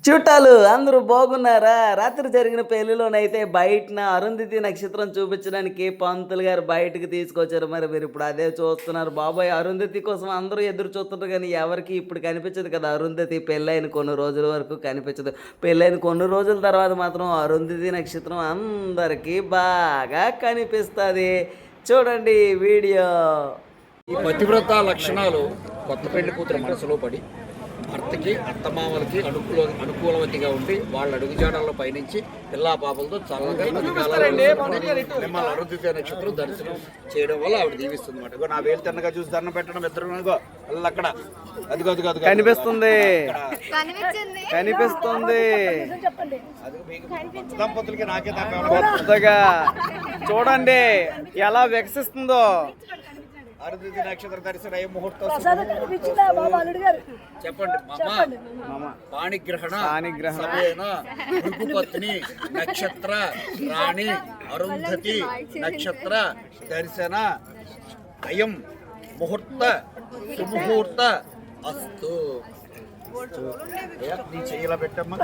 చుట్టాలు అందరూ బాగున్నారా? రాత్రి జరిగిన పెళ్లిలోనైతే బయటన అరుంధతి నక్షత్రం చూపించడానికి పంతులు గారు బయటకు తీసుకొచ్చారు. మరి మీరు ఇప్పుడు అదే చూస్తున్నారు. బాబోయ్, అరుంధతి కోసం అందరూ ఎదురు చూస్తుంటారు కానీ ఎవరికి ఇప్పుడు కనిపించదు కదా. అరుంధతి పెళ్ళైన కొన్ని రోజుల వరకు కనిపించదు. పెళ్ళైన కొన్ని రోజుల తర్వాత మాత్రం అరుంధతి నక్షత్రం అందరికీ బాగా కనిపిస్తుంది. చూడండి వీడియో. ఈ పతివ్రత లక్షణాలు కొత్త పెళ్లి కూతురు మనసులో పడి భర్తకి అత్తమామలకి అనుకూలవతిగా ఉండి వాళ్ళ అడుగుజాడల్లో పయనించి పిల్లా పాపలతో చల్లగా మిమ్మల్ని అరుంధతి నక్షత్రం దర్శనం చేయడం వల్ల ఆవిడ దీవిస్తుంది అన్నమాట. నా వేలు తిన్నగా చూసి దండం పెట్టడం ఇద్దరు అక్కడ అది కనిపిస్తుంది కనిపిస్తుంది దంపతులకి నాకే కొత్తగా చూడండి ఎలా వికసిస్తుందో. అరుంధతి నక్షత్ర దర్శన ముహూర్తం చెప్పండి. పాణిగ్రహణ భృగుపత్ని నక్షత్ర రాణి అరుంధతి నక్షత్ర దర్శన అయం ముహూర్త సుముహూర్త అస్తు. నీ చెయ్యిలా పెట్టమ్మా.